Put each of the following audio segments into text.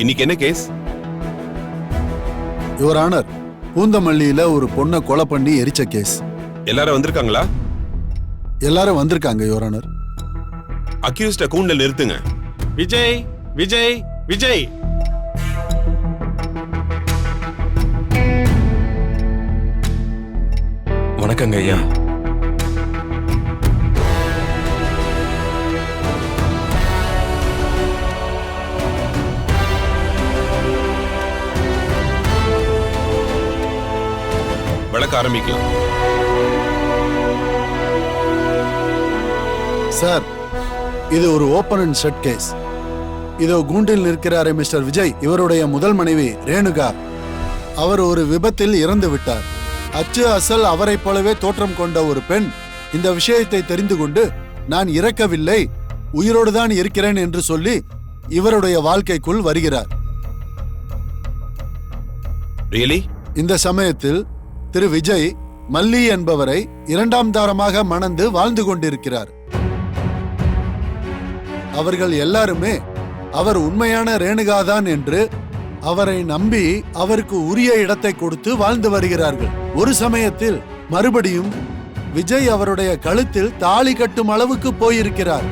இன்னைக்கு என்ன case? Your honour, பூந்தமல்லியில ஒரு பொண்ணை கொலை பண்ணி எரிச்ச கேஸ். எல்லாரும் வந்திருக்காங்களா? எல்லாரும் வந்திருக்காங்க யுவர் ஆனர். அக்யூஸ்ட கூண்டில் நிறுத்துங்க. விஜய் விஜய் விஜய். வணக்கங்க ஐயா. வழக்க ஆரம்பிக்கலாம். சார், இது ஒரு ஓபன் அண்ட் ஷட் கேஸ். இதோ கூண்டில் நிற்கிறாரே மிஸ்டர் விஜய், இவருடைய முதல் மனைவி ரேணுகா. அவர் ஒரு விபத்தில் இறந்து விட்டார். அச்சு அசல் அவரை போலவே தோற்றம் கொண்ட ஒரு பெண் இந்த விஷயத்தை தெரிந்து கொண்டு நான் இறக்கவில்லை, உயிரோடு தான் இருக்கிறேன் என்று சொல்லி இவருடைய வாழ்க்கைக்குள் வருகிறார். ரியலி? இந்த சமயத்தில் திரு விஜய் மல்லி என்பவரை இரண்டாம் தாரமாக மணந்து வாழ்ந்து கொண்டிருக்கிறார். அவர்கள் எல்லாருமே அவர் உண்மையான ரேணுகாதான் என்று அவரை நம்பி அவருக்கு உரிய இடத்தை கொடுத்து வாழ்ந்து வருகிறார்கள். ஒரு சமயத்தில் மறுபடியும் விஜய் அவருடைய கழுத்தில் தாலி கட்டும் அளவுக்கு போயிருக்கிறார்.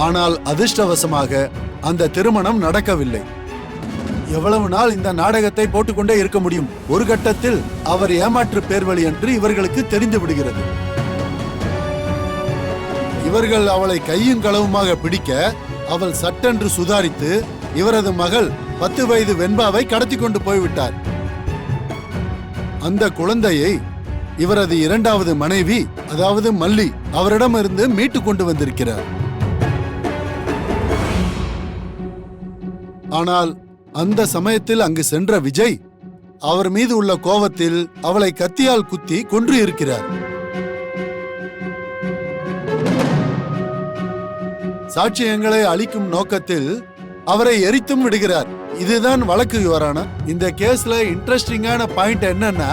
ஆனால் அதிர்ஷ்டவசமாக அந்த திருமணம் நடக்கவில்லை. எவ்வளவு நாள் இந்த நாடகத்தை போட்டுக்கொண்டே இருக்க முடியும்? ஒரு கட்டத்தில் அவர் ஏமாற்று பேர்வழி என்று இவர்களுக்கு தெரிந்து விடுகிறது. இவர்கள் அவளை கையும் களவுமாக பிடிக்க அவள் சட்டென்று சுதாரித்து இவரது மகள் 10 வயது வெண்பாவை கடத்தி கொண்டு போய்விட்டார். அந்த குழந்தையை இவரது இரண்டாவது மனைவி, அதாவது மல்லி, அவரிடமிருந்து மீட்டு கொண்டு வந்திருக்கிறார். ஆனால் அந்த சமயத்தில் அங்கு சென்ற விஜய் அவர் மீது உள்ள கோபத்தில் அவளை கத்தியால் குத்தி கொன்று இருக்கிறார். சாட்சியங்களை அளிக்கும் நோக்கத்தில் அவரை எரித்தும் விடுகிறார். இதுதான் வழக்கு யுவரான. இந்த கேஸ்ல இன்ட்ரெஸ்டிங்கான பாயிண்ட் என்னன்னா,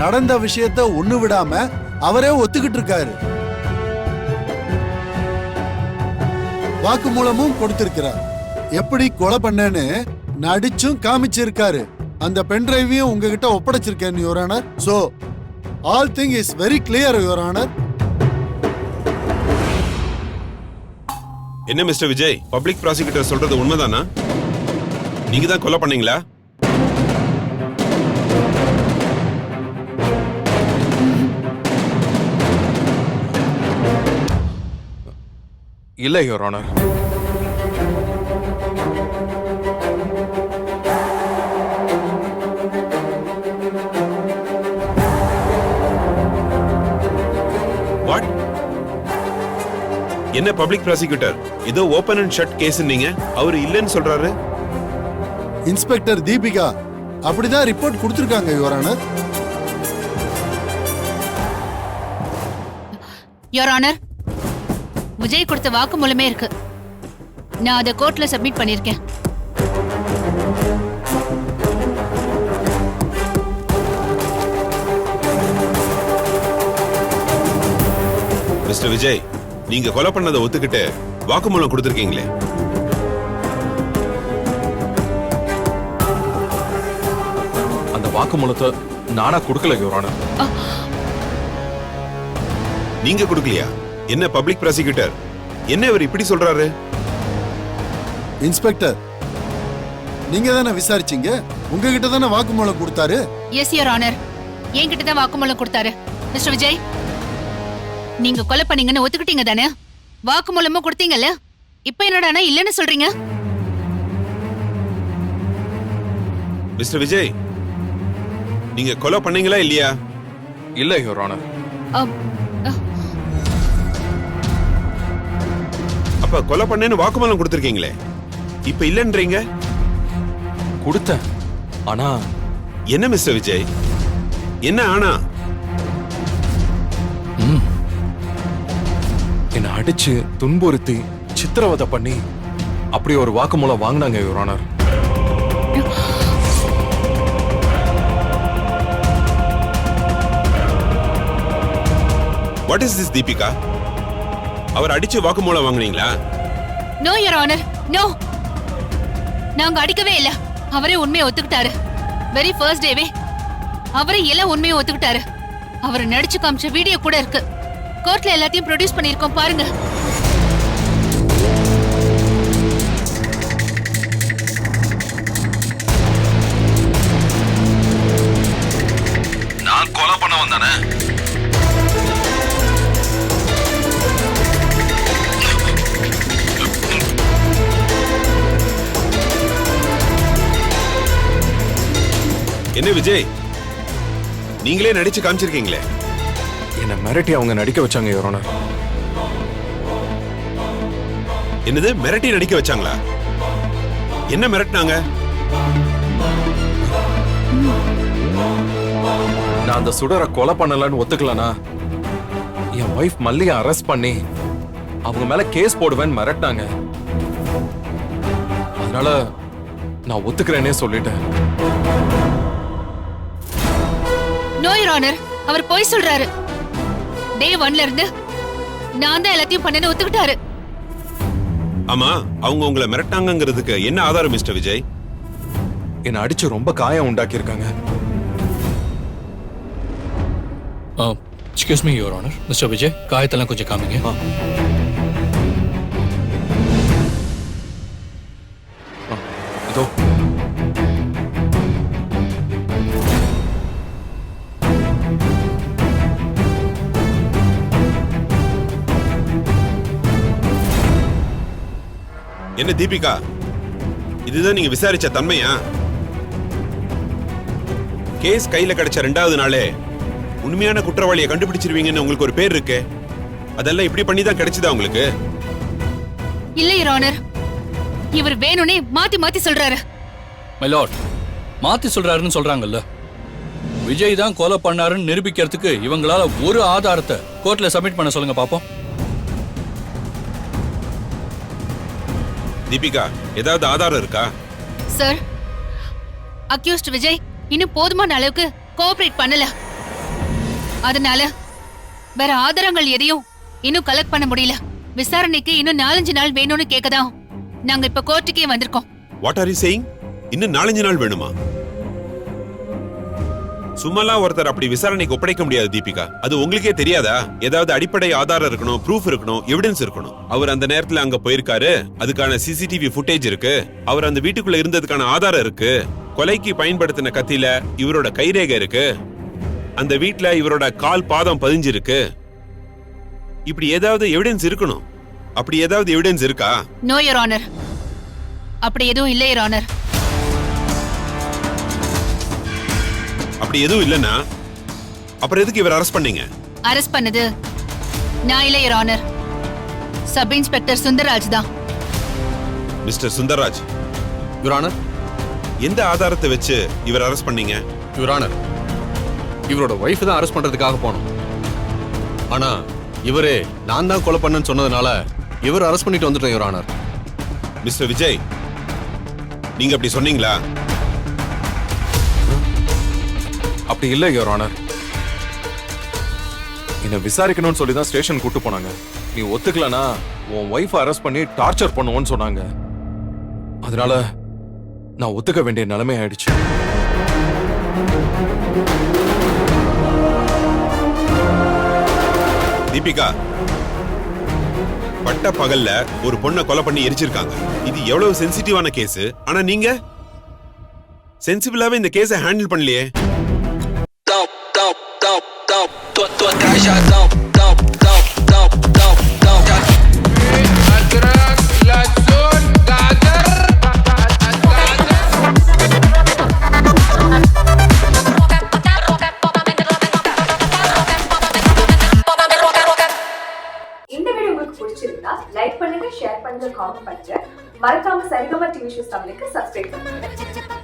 நடந்த விஷயத்தை ஒண்ணு விடாம அவரே ஒத்துக்கிட்டு இருக்காரு. வாக்குமூலமும் கொடுத்திருக்கிறார். எப்படி கொலை பண்ணேன்னு நடிச்சும் காமிச்சிருக்காரு. அந்த பென் டிரைவையும் உங்ககிட்ட ஒப்படைச்சிருக்கேன் your honour. So all thing is very clear your honour. என்ன மிஸ்டர் விஜய், பப்ளிக் ப்ராசிக்யூட்டர் சொல்றது உண்மைதானா? நீங்க தான் கொலை பண்ணீங்களா? இல்ல யுவர் ஆனர். வாட்? என்ன பப்ளிக் ப்ராசிக்யூட்டர், ஏதோ ஓபன் அண்ட் ஷட் கேஸ் நீங்க, அவர் இல்லைன்னு சொல்றாரு. இன்ஸ்பெக்டர் தீபிகா அப்படிதான் ரிப்போர்ட் கொடுத்திருக்காங்க your honour. Your honour, Vijay கொடுத்த வாக்குமூலமே இருக்கு. நான் அதை கோர்ட்ல சப்மிட் பண்ணிருக்கேன். மிஸ்டர் விஜய், நீங்க கொலை பண்ணதை ஒத்துக்கிட்டு வாக்குமூலம் கொடுத்திருக்கீங்களே, அந்த வாக்குமூலத்தை நானா கொடுக்கல யுவர் ஆனர். நீங்க கொடுக்கலையா? என்ன பப்ளிக் ப்ராசிக்யூட்டர், என்ன இவர் இப்படி சொல்றாரு? இன்ஸ்பெக்டர், நீங்க தானே விசாரிச்சீங்க, உங்ககிட்ட தானே வாக்குமூலம் கொடுத்தாரு. எஸ் யுவர் ஆனர், என்கிட்ட தான் வாக்குமூலம் கொடுத்தாரு. மிஸ்டர் விஜய், நீங்க கொலை பண்ணீங்கன்னு ஒத்துக்கிட்டீங்க தானே? வாக்குமூலமும் கொடுத்தீங்கல்ல, இப்ப என்னடானா இல்லன்னு சொல்றீங்க? மிஸ்டர் விஜய், நீங்க கொலை பண்ணீங்களா இல்லையா? இல்ல யுவர் ஆனர். அப்ப கொலை பண்ணேன்னு வாக்குமூலம் கொடுத்திருக்கீங்களே, இப்ப இல்லன்றீங்க? கொடுத்தேன். ஆனா என்ன மிஸ்டர் விஜய், என்ன ஆனா? என்னை அடிச்சு துன்புறுத்தி சித்திரவதை பண்ணி அப்படி ஒரு வாக்குமூலம் வாங்கினாங்க your honour. What is this Deepika? அவர் அடிச்சு வாக்குமூலம் வாங்குனீங்களா? No your honour, no. நாங்க அடிக்கவே இல்ல. அவரே உண்மையை ஒத்துக்கிட்டாரு. வெரி ஃபர்ஸ்ட் டேவே அவரே எல்லாம் உண்மையை ஒத்துக்கிட்டாரு. அவர் நடிச்சு காமிச்ச வீடியோ கூட இருக்கு. கோர்ட்ல எல்லாத்தையும் ப்ரொடியூஸ் பண்ணிருக்கோம், பாருங்க. நான் கொலை பண்ண வந்தானே. என்ன விஜய், நீங்களே நடிச்சு காமிச்சிருக்கீங்களே. என்ன மிரட்டி அவங்க நடிக்க வச்சாங்க யுவர் ஆனர். என்னது, மிரட்டி நடிக்க வச்சாங்களா? என்ன மிரட்டினாங்க? நான் அந்த சுடரை கொலை பண்ணலன்னு ஒத்துக்கலனா என் வைஃப் மல்லிய அரெஸ்ட் பண்ணி அவங்க மேல கேஸ் போடுவேன்னு மிரட்டினாங்க. அதனால நான் ஒத்துக்கிறேனே சொல்லிட்டேன். நோ யுவர் ஆனர், அவர் பொய் சொல்றாரு. டே 1ல இருந்து நான் தான் எல்லாத்தையும் பண்ணேன்னு ஒத்துக்கிட்டாரு. ஆமா, அவங்க உங்களை மிரட்டாங்கிறதுக்கு என்ன ஆதாரம் மிஸ்டர் விஜய்? என்ன அடிச்சு ரொம்ப காயம் உண்டாக்கி இருக்காங்க. Excuse me your honour. Mister Vijay, காயத்தெல்லாம் கொஞ்சம் காமிங்க. இதோ என்ன தீபிகா, இதுதான் நீங்க விசாரிச்ச தன்மையா? கேஸ் கையில கிடைச்ச 2வது நாளே உண்மையான குற்றவாளியை கண்டுபிடிச்சிருவீங்கன்னு உங்களுக்கு ஒரு பேர் இருக்கு. அதெல்லாம் இப்படி பண்ணி தான் கிடைச்சதா உங்களுக்கு? இல்ல யுவர் ஆனர், இவர் வேணும்னே மாத்தி மாத்தி சொல்றாரு. மை லார்ட், மாத்தி சொல்றாருன்னு சொல்றாங்கல்ல. விஜய் தான் கொலை பண்ணாருன்னு நிரூபிக்கிறதுக்கு இவங்களால ஒரு ஆதாரத்தை கோர்ட்ல சப்மிட் பண்ண சொல்லுங்க பாப்போம். தீபிகா, ஏதாவது ஆதாரம் இருக்கா? சார், அக்யூஸ்ட் விஜய் இன்னும் போதுமான அளவுக்கு கோஆபரேட் பண்ணல. அதனால வேற ஆதாரங்கள் எதையும் இன்னும் கலெக்ட் பண்ண முடியல. விசாரணைக்கு இன்னும் 4-5 நாள் வேணும்னு கேட்கதான் நாங்க இப்ப கோர்ட்டுக்கே வந்திருக்கோம். What are you saying? இன்னும் 4-5 நாள் வேணுமா? சும்மாலாம் ஒருத்தர் அப்படி விசாரணைக்கு ஒப்படைக்க முடியாது தீபிகா. அது உங்களுக்கே தெரியாதா? ஏதாவது அடிப்படை ஆதாரம் இருக்கணும், ப்ரூஃப் இருக்கணும், எவிடன்ஸ் இருக்கணும். அவர் அந்த நேரத்துல அங்க போயிருக்காரு, அதுக்கான சிசிடிவி ஃபுட்டேஜ் இருக்கு. அவர் அந்த வீட்டுக்குள்ள இருந்ததுக்கான ஆதாரம் இருக்கு. கொலைக்கு பயன்படுத்தின கத்தியில இவரோட கைரேகை இருக்கு. அந்த வீட்டுல இவரோட கால் பாதம் பதிஞ்சிருக்கு. இப்படி ஏதாவது எவிடன்ஸ் இருக்கணும். அப்படி ஏதாவது எவிடன்ஸ் இருக்கா? நோ யுவர் ஆனர், அப்படி எதுவும் இல்லை யுவர் ஆனர். அப்படி எதுவும் இல்லனா அப்புறம் எதுக்கு இவர் அரெஸ்ட் பண்ணீங்க? அரெஸ்ட் பண்ணது நான் இல்லை your honour, sub inspector Sundararaj தான். மிஸ்டர் சுந்தரராஜ், யுவர் ஆனர், எந்த ஆதாரத்தை வச்சு இவர் அரெஸ்ட் பண்ணீங்க? யுவர் ஆனர், இவரோட ஒய்ஃப் தான் அரெஸ்ட் பண்றதுக்காக போனோம். ஆனா இவரே நான் தான் கொலை பண்ணேன்னு சொன்னதுனால இவர் அரெஸ்ட் பண்ணிட்டு வந்துட்டோம் யுவர் ஆனர். மிஸ்டர் விஜய், நீங்க அப்படி சொன்னீங்களா? அப்படி இல்ல யுவர் ஆனர். என்ன விசாரிக்கணும்னு சொல்லி தான் ஸ்டேஷன் கூட்டு போனாங்க. நீ ஒத்துக்கலனா உன் ஒய்ஃப் அரெஸ்ட் பண்ணி டார்ச்சர் பண்ணுவோன்னு சொன்னாங்க. அதனால நான் ஒத்துக்க வேண்டிய நிலைமை ஆயிடுச்சு. தீபிகா, பட்ட பகல்ல ஒரு பொண்ணை கொலை பண்ணி எரிச்சிருக்காங்க. இது எவ்வளவு சென்சிட்டிவான கேஸ். ஆனா நீங்க சென்சிபிளாவே இந்த கேஸை ஹேண்டில் பண்ணலையே. இந்த வீடியோ உங்களுக்கு பிடிச்சிருந்தா லைக் பண்ணுங்க, ஷேர் பண்ணுங்க, காமெண்ட் பண்ணுங்க. மறக்காம சரிகமா டிவி ஷோஸ் தமிழுக்கு சப்ஸ்கிரைப் பண்ணுங்க.